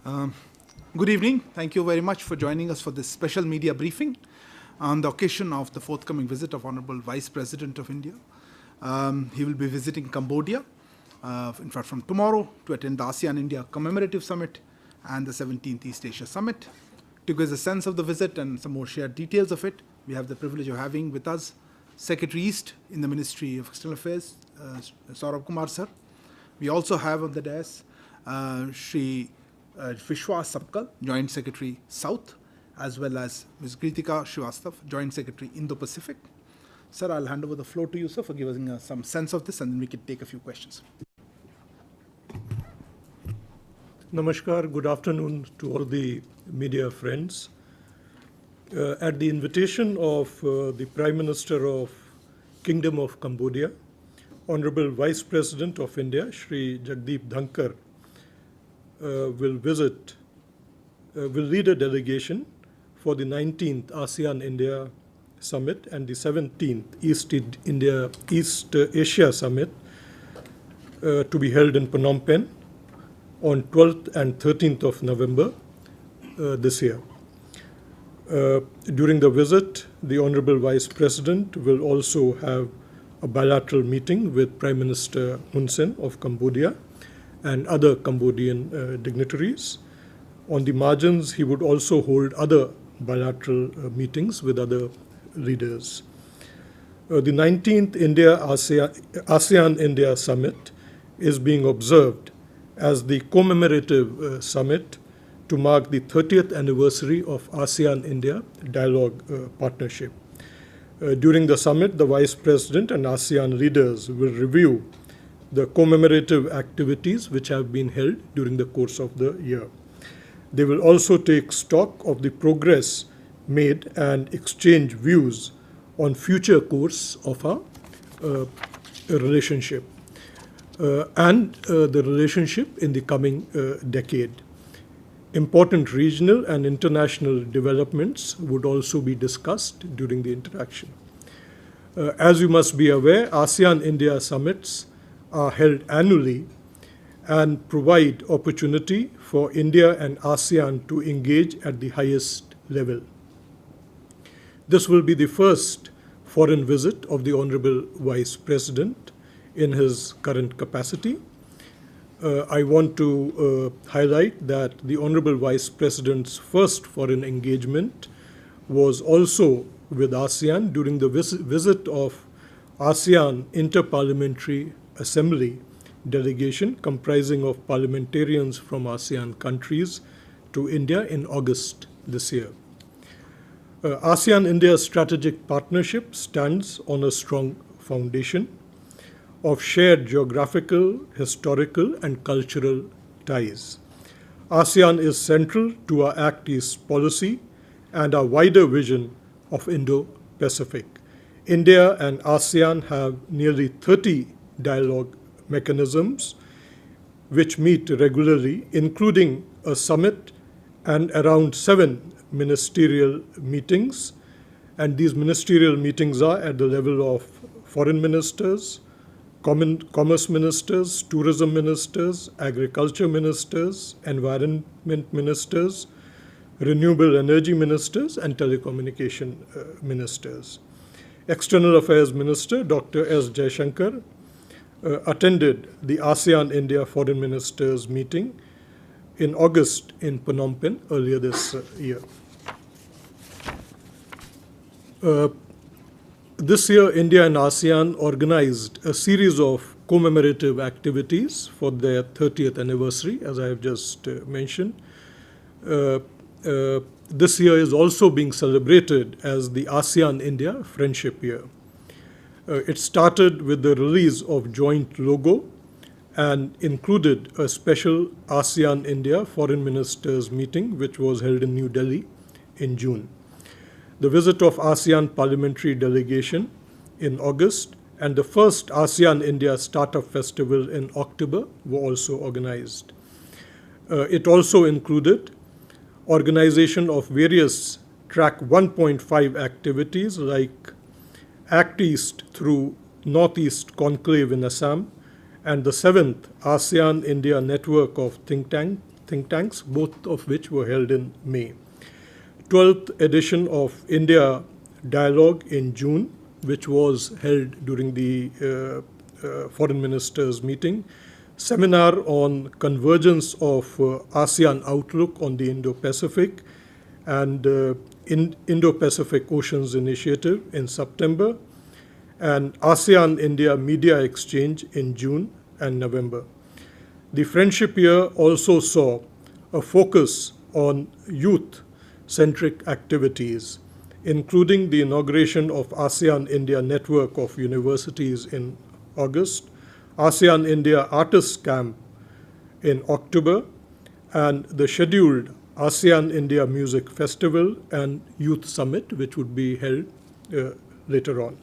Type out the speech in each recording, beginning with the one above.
Um, Good evening. Thank you very much for joining us for this special media briefing on the occasion of the forthcoming visit of Honorable Vice President of India. He will be visiting Cambodia, in fact, from tomorrow to attend the ASEAN-India Commemorative Summit and the 17th East Asia Summit. To give us a sense of the visit and some more shared details of it, we have the privilege of having with us Secretary East in the Ministry of External Affairs, Saurabh Kumar sir. We also have on the dais Shri Vishwas Sapkal, Joint Secretary South, as well as Ms. Kritika Srivastav, Joint Secretary Indo-Pacific. Sir, I'll hand over the floor to you, sir, for giving us some sense of this, and then we can take a few questions. Namaskar, good afternoon to all the media friends. At the invitation of the Prime Minister of Kingdom of Cambodia, Honorable Vice President of India, Shri Jagdeep Dhankar, will lead a delegation for the 19th ASEAN-India Summit and the 17th East Asia Summit to be held in Phnom Penh on 12th and 13th of November this year. During the visit, the Honorable Vice President will also have a bilateral meeting with Prime Minister Hun Sen of Cambodia and other Cambodian dignitaries. On the margins, he would also hold other bilateral meetings with other leaders. The 19th ASEAN-India Summit is being observed as the commemorative summit to mark the 30th anniversary of ASEAN-India Dialogue Partnership. During the summit, the Vice President and ASEAN leaders will review the commemorative activities which have been held during the course of the year. They will also take stock of the progress made and exchange views on future course of our relationship and the relationship in the coming decade. Important regional and international developments would also be discussed during the interaction. As you must be aware, ASEAN-India summits are held annually and provide opportunity for India and ASEAN to engage at the highest level. This will be the first foreign visit of the Honorable Vice President in his current capacity. I want to highlight that the Honorable Vice President's first foreign engagement was also with ASEAN during the visit of ASEAN Interparliamentary Assembly delegation comprising of parliamentarians from ASEAN countries to India in August this year. ASEAN-India strategic partnership stands on a strong foundation of shared geographical, historical, and cultural ties. ASEAN is central to our Act East policy and our wider vision of Indo-Pacific. India and ASEAN have nearly 30 dialogue mechanisms which meet regularly, including a summit and around 7 ministerial meetings. And these ministerial meetings are at the level of foreign ministers, commerce ministers, tourism ministers, agriculture ministers, environment ministers, renewable energy ministers, and telecommunication ministers. External Affairs Minister Dr. S. Jaishankar attended the ASEAN-India Foreign Ministers meeting in August in Phnom Penh earlier this year. This year, India and ASEAN organized a series of commemorative activities for their 30th anniversary, as I have just mentioned. This year is also being celebrated as the ASEAN-India Friendship Year. It started with the release of joint logo and included a special ASEAN-India Foreign Ministers meeting, which was held in New Delhi in June. The visit of ASEAN Parliamentary Delegation in August and the first ASEAN-India Startup Festival in October were also organized. It also included organization of various Track 1.5 activities like Act East through Northeast Conclave in Assam and the 7th ASEAN-India Network of think think tanks, both of which were held in May. 12th edition of India Dialogue in June, which was held during the foreign ministers meeting. Seminar on convergence of ASEAN outlook on the Indo-Pacific and Indo-Pacific Oceans Initiative in September, and ASEAN-India Media Exchange in June and November. The Friendship Year also saw a focus on youth-centric activities, including the inauguration of ASEAN-India Network of Universities in August, ASEAN-India Artists Camp in October, and the scheduled ASEAN-India Music Festival and Youth Summit, which would be held later on.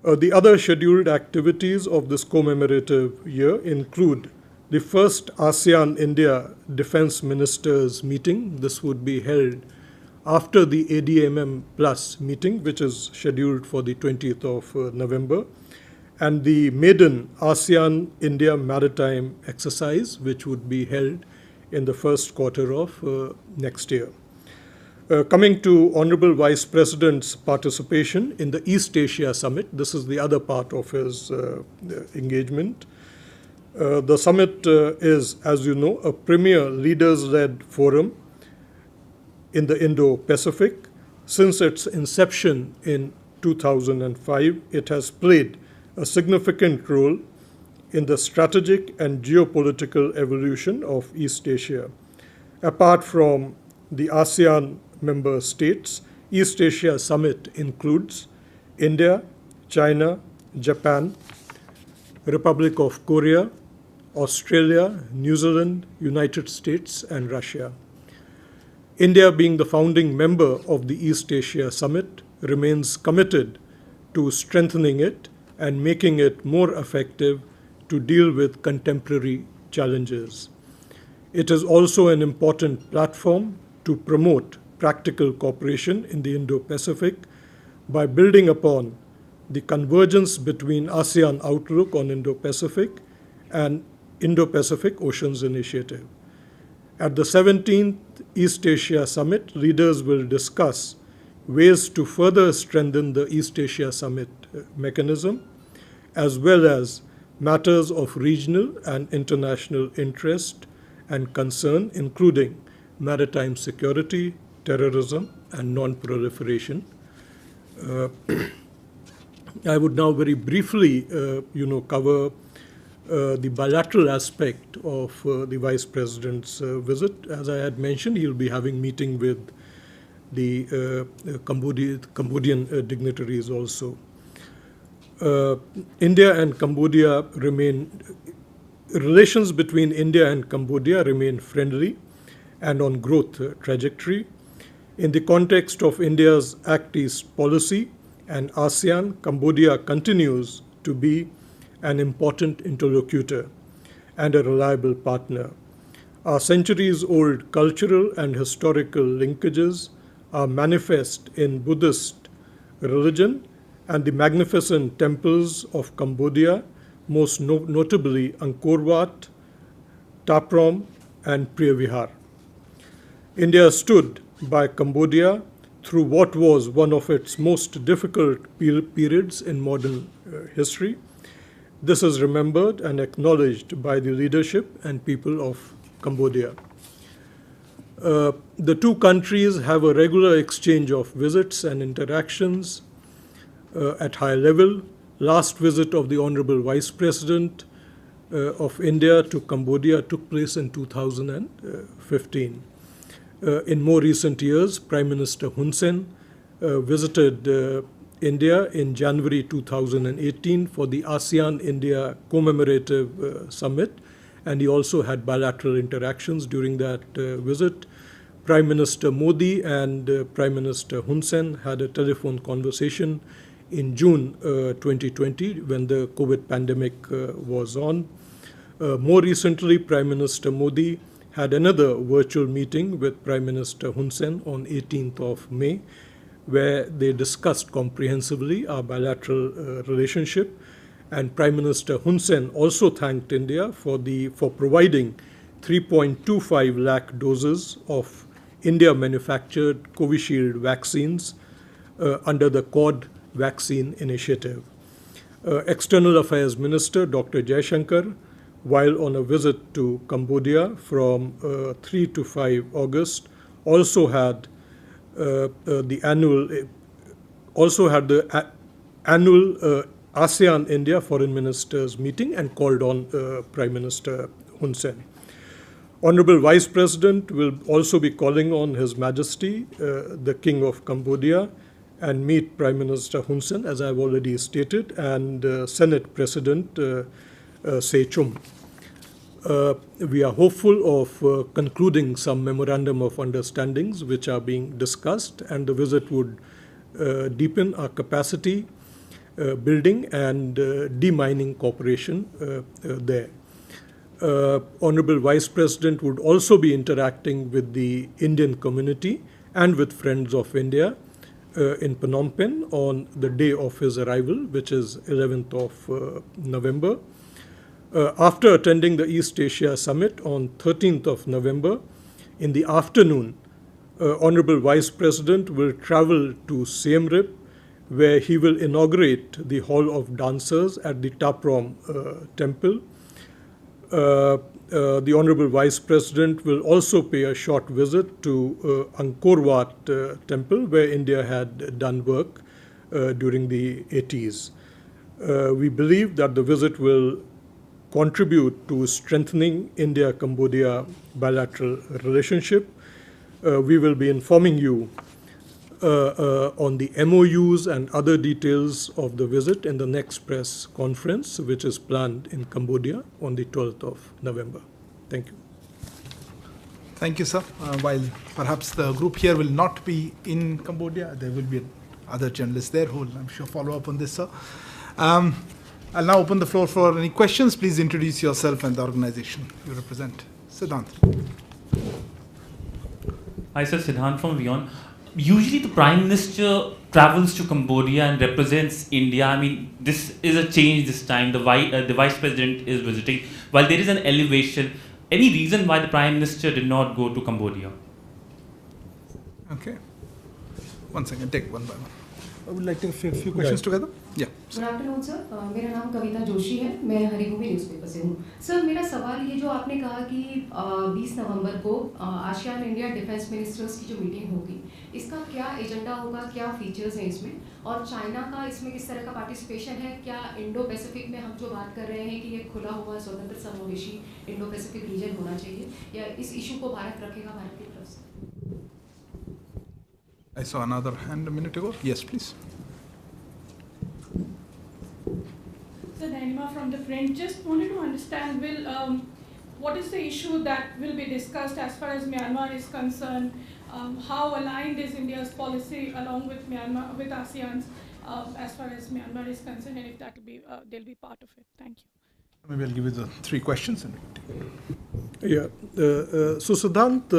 The other scheduled activities of this commemorative year include the first ASEAN-India Defense Ministers meeting. This would be held after the ADMM Plus meeting, which is scheduled for the 20th of November, and the maiden ASEAN-India Maritime Exercise, which would be held in the first quarter of next year. Coming to Honorable Vice President's participation in the East Asia Summit, this is the other part of his engagement. The summit is, as you know, a premier leaders-led forum in the Indo-Pacific. Since its inception in 2005, it has played a significant role in the strategic and geopolitical evolution of East Asia. Apart from the ASEAN member states, East Asia Summit includes India, China, Japan, Republic of Korea, Australia, New Zealand, United States, and Russia. India, being the founding member of the East Asia Summit, remains committed to strengthening it and making it more effective to deal with contemporary challenges. It is also an important platform to promote practical cooperation in the Indo-Pacific by building upon the convergence between ASEAN outlook on Indo-Pacific and Indo-Pacific Oceans Initiative. At the 17th East Asia Summit, leaders will discuss ways to further strengthen the East Asia Summit mechanism, as well as matters of regional and international interest and concern, including maritime security, terrorism, and non-proliferation. I would now very briefly, cover the bilateral aspect of the Vice President's visit. As I had mentioned, he'll be having meeting with the Cambodian dignitaries also. Relations between India and Cambodia remain friendly and on growth trajectory. In the context of India's Act East policy and ASEAN, Cambodia continues to be an important interlocutor and a reliable partner. Our centuries-old cultural and historical linkages are manifest in Buddhist religion and the magnificent temples of Cambodia, most notably Angkor Wat, Taprom, and Preah India stood by Cambodia through what was one of its most difficult periods in modern history. This is remembered and acknowledged by the leadership and people of Cambodia. The two countries have a regular exchange of visits and interactions at high level. Last visit of the Honorable Vice President of India to Cambodia took place in 2015. In more recent years, Prime Minister Hun Sen visited India in January 2018 for the ASEAN-India commemorative summit, and he also had bilateral interactions during that visit. Prime Minister Modi and Prime Minister Hun Sen had a telephone conversation in June 2020 when the COVID pandemic was on. More recently, Prime Minister Modi had another virtual meeting with Prime Minister Hun Sen on 18th of May, where they discussed comprehensively our bilateral relationship. And Prime Minister Hun Sen also thanked India for providing 3.25 lakh doses of India-manufactured Covishield vaccines under the Quad Vaccine Initiative. External Affairs Minister Dr. Jaishankar, while on a visit to Cambodia from 3 to 5 August, also had the annual ASEAN-India Foreign Ministers meeting and called on Prime Minister Hun Sen. Honorable Vice President will also be calling on His Majesty, the King of Cambodia, and meet Prime Minister Hun Sen, as I've already stated, and Senate President Se Chum. We are hopeful of concluding some memorandum of understandings which are being discussed, and the visit would deepen our capacity building and demining cooperation there. Honorable Vice President would also be interacting with the Indian community and with Friends of India in Phnom Penh on the day of his arrival, which is 11th of November. After attending the East Asia Summit on 13th of November, in the afternoon, Honorable Vice President will travel to Siem Reap, where he will inaugurate the Hall of Dancers at the Taprom Temple. The Honorable Vice President will also pay a short visit to Angkor Wat Temple, where India had done work during the 80s. We believe that the visit will contribute to strengthening India-Cambodia bilateral relationship. We will be informing you on the MOUs and other details of the visit in the next press conference, which is planned in Cambodia on the 12th of November. Thank you. Thank you, sir. While perhaps the group here will not be in Cambodia, there will be other journalists there who will, I'm sure, follow up on this, sir. I'll now open the floor for any questions. Please introduce yourself and the organization you represent. Siddhant. Hi, sir. Siddhant from WION. Usually the Prime Minister travels to Cambodia and represents India. I mean, this is a change this time. The Vice President is visiting. While there is an elevation, any reason why the Prime Minister did not go to Cambodia? Okay. 1 second, take one by one. I would like to take a few questions together. Yeah. Good afternoon sir, मेरा नाम कविता जोशी है, मैं Haribhoomi newspaper से हूँ. Sir, मेरा सवाल ये जो आपने कहा कि 20 नवंबर को आसियान इंडिया डिफेंस मिनिस्टर्स की जो मीटिंग होगी, इसका क्या एजेंडा होगा, क्या फीचर्स हैं इसमें, और चाइना का इसमें किस तरह का पार्टिसिपेशन है? क्या इंडो पैसिफिक में हम जो बात कर रहे हैं कि ये खुला हुआ स्वतंत्र समावेशी इंडो पैसिफिक रीजन होना चाहिए, या इस इशू को भारत रखेगा भारत की तरफ से? I saw another hand a minute ago. Yes, please. So Naima from the French, just wanted to understand, what is the issue that will be discussed as far as Myanmar is concerned? How aligned is India's policy along with Myanmar, with ASEAN's, as far as Myanmar is concerned, and if that will be, they'll be part of it? Thank you. Maybe I'll give you the 3 questions. And Yeah. So Siddhant,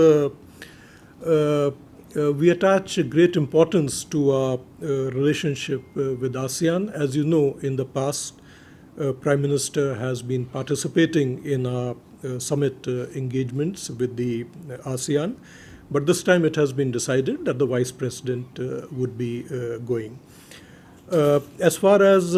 we attach great importance to our relationship with ASEAN. As you know, in the past, Prime Minister has been participating in our summit engagements with the ASEAN, but this time it has been decided that the Vice President would be going. As far as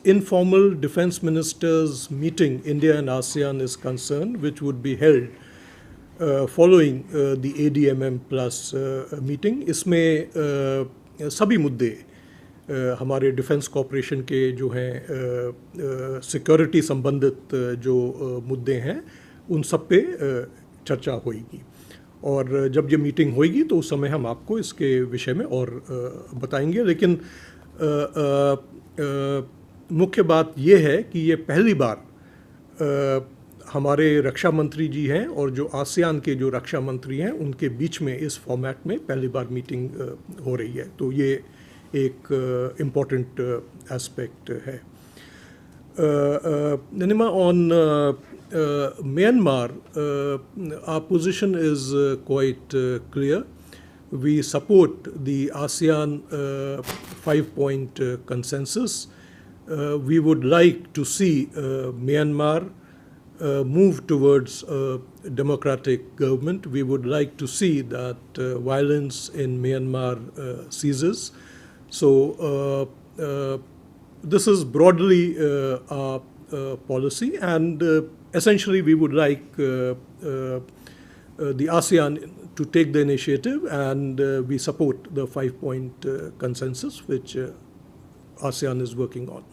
informal defense ministers meeting India and ASEAN is concerned, which would be held following the ADMM plus meeting, इसमें सभी मुद्दे हमारे defence cooperation के जो हैं security संबंधित जो मुद्दे हैं उन सब पे चर्चा होगी, और जब ये मीटिंग होगी तो उस समय हम आपको इसके विषय में और बताएंगे. लेकिन मुख्य बात ये है कि ये पहली बार हमारे रक्षा मंत्री जी हैं और जो आसियान के जो रक्षा मंत्री हैं उनके बीच में इस फॉर्मेट में पहली बार मीटिंग हो रही है, तो ये एक इम्पॉर्टेंट एस्पेक्ट है. Nanima, on Myanmar, our position is quite clear. We support the ASEAN 5-point consensus we would like to see Myanmar move towards a democratic government. We would like to see that violence in Myanmar ceases. So this is broadly our policy, and essentially we would like the ASEAN to take the initiative, and we support the 5-point consensus which ASEAN is working on.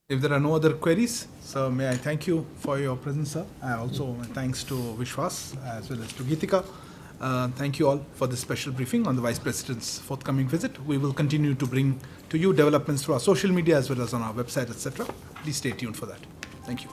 If there are no other queries, so may I thank you for your presence, sir. Also, thanks to Vishwas as well as to Geetika. Thank you all for this special briefing on the Vice President's forthcoming visit. We will continue to bring to you developments through our social media as well as on our website, etc. Please stay tuned for that. Thank you.